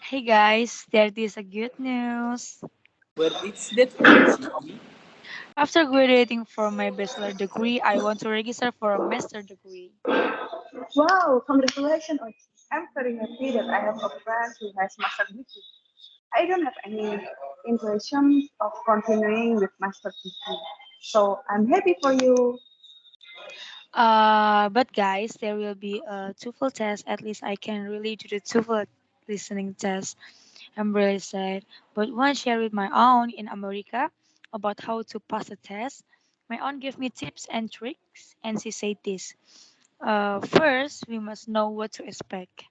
Hey guys, there is a good news. But it's that Ochi. After graduating from my bachelor degree, I want to register for a master degree. Wow, congratulations, Ochi. I'm very happy that I have a friend who has master degree. I don't have any intention of continuing with master degree. So I'm happy for you. But guys, there will be a TOEFL test. At least I can really do the TOEFL listening test. I'm really sad. But one share with my own in America about how to pass the test. My aunt gave me tips and tricks, and she said this. First, we must know what to expect.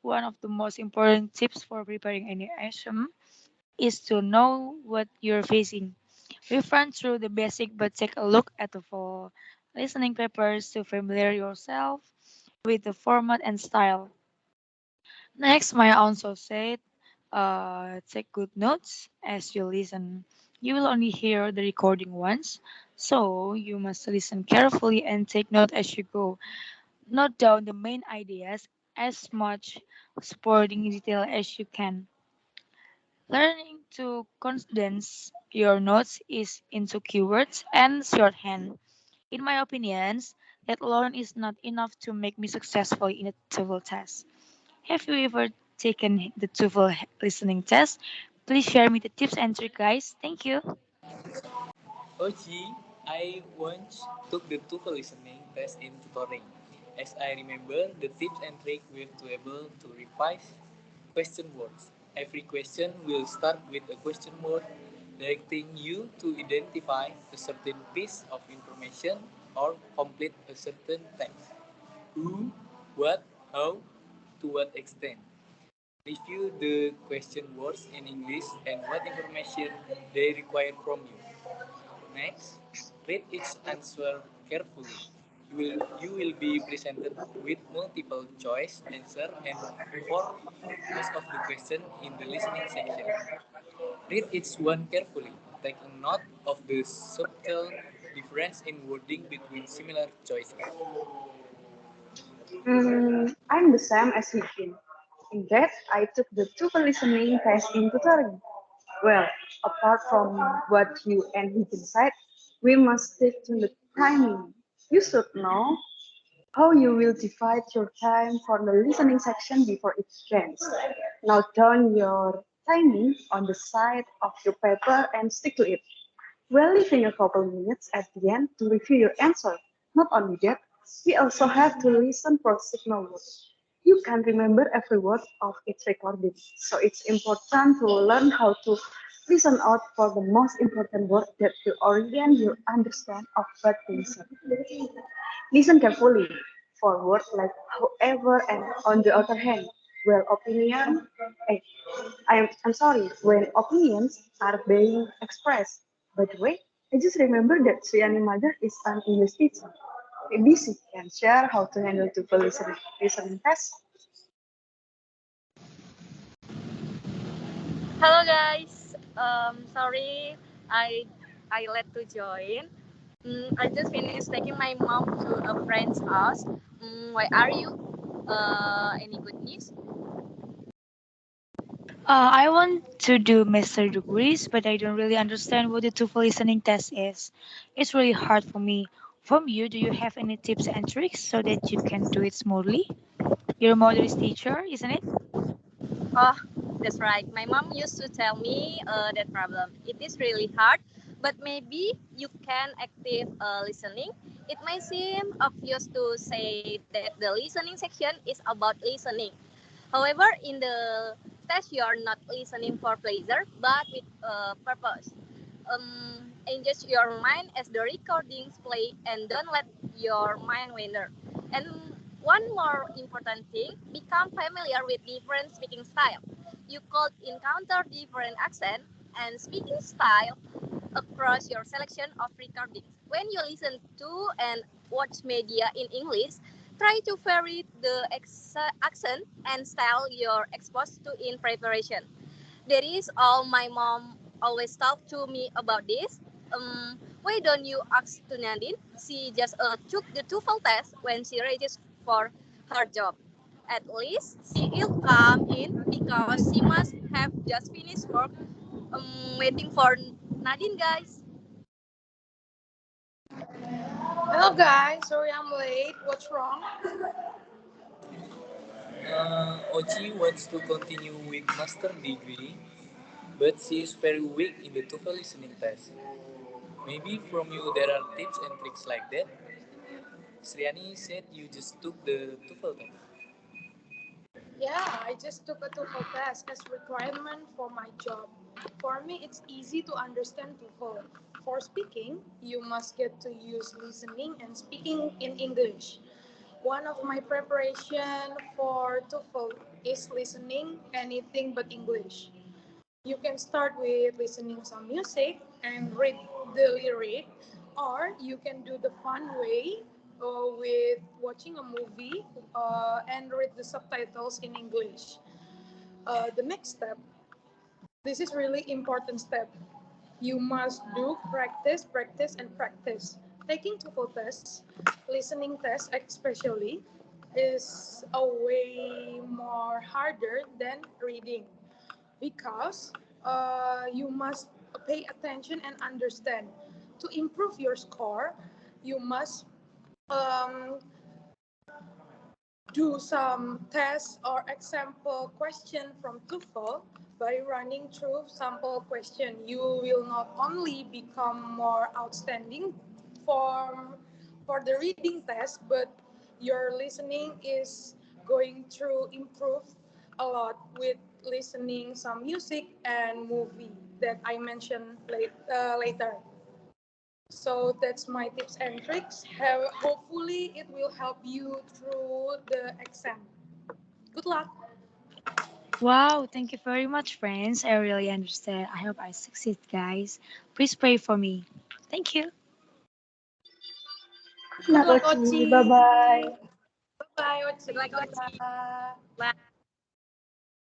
One of the most important tips for preparing any exam is to know what you're facing. We've run through the basic, but take a look at the full listening papers to familiarize yourself with the format and style. Next, Maya also said, take good notes as you listen. You will only hear the recording once, so you must listen carefully and take note as you go. Note down the main ideas as much supporting detail as you can. Learning to condense your notes is into keywords and shorthand. In my opinions, that alone is not enough to make me successful in a TOEFL test. Have you ever taken the TOEFL listening test? Please share me the tips and tricks, guys. Thank you. Ochi, I once took the TOEFL listening test in tutoring. As I remember, the tips and tricks were to able to revise question words. Every question will start with a question word directing you to identify a certain piece of information or complete a certain text. Who, what, how, to what extent. Review the question words in English and what information they require from you. Next, read each answer carefully. You will be presented with multiple choice answer and for most of the question in the listening section. Read each one carefully, taking note of the subtle difference in wording between similar choices. I'm the same as Hikin. In that, I took the TOEFL listening test in tutoring. Well, apart from what you and Hikin said, we must stick to the timing. You should know how you will divide your time for the listening section before it begins. Note down your timing on the side of your paper and stick to it. We're leaving a couple minutes at the end to review your answer. Not only that, we also have to listen for signal words. You can't remember every word of its recording, so it's important to learn how to listen out for the most important word that will orient your understand of what they said. Listen carefully for words like however and on the other hand, where opinion, eh, I'm sorry, when opinions are being expressed. By the way, I just remember that Suyani mother is an English teacher. Maybe she can share how to handle two listening test. Hello guys. Sorry, I I let to join. I just finished taking my mom to a friend's house. Why are you? Any good news? I want to do master degrees, but I don't really understand what the TOEFL listening test is. It's really hard for me. From you, do you have any tips and tricks so that you can do it smoothly? Your mother is teacher, isn't it? Oh, that's right. My mom used to tell me that problem. It is really hard, but maybe you can active listening. It may seem obvious to say that the listening section is about listening. However, in the test, you are not listening for pleasure, but with purpose. Engage your mind as the recordings play and don't let your mind wander. And one more important thing, become familiar with different speaking style. You could encounter different accent and speaking style across your selection of recordings. When you listen to and watch media in English, try to vary the accent and style you're exposed to in preparation. That is all my mom always talk to me about this. Why don't you ask to Nadine? She just took the TOEFL test when she registered for her job. At least she will come in because she must have just finished work waiting for Nadine, guys. Hello guys, sorry I'm late. What's wrong? Ochi wants to continue with master degree, but she is very weak in the TOEFL listening test. Maybe from you there are tips and tricks like that. Sriani said you just took the TOEFL test. Yeah, I just took a TOEFL test as requirement for my job. For me, it's easy to understand TOEFL. For speaking, you must get to use listening and speaking in English. One of my preparation for TOEFL is listening anything but English. You can start with listening some music and read the lyric, or you can do the fun way with watching a movie and read the subtitles in English. The next step, this is really important step. You must do practice, practice, and practice. Taking TOEFL tests, listening tests especially, is a way more harder than reading because you must pay attention and understand. To improve your score, you must um, do some tests or example question from TOEFL. By running through sample question, you will not only become more outstanding for the reading test, but your listening is going to improve a lot with listening some music and movie that I mentioned later. So that's my tips and tricks. Hopefully, it will help you through the exam. Good luck. Wow, thank you very much, friends. I really understand. I hope I succeed, guys. Please pray for me. Thank you. Good Good luck, luck, Ochi. Ochi. Bye-bye. Bye, Good Ochi. luck, Ochi. Bye-bye. Bye.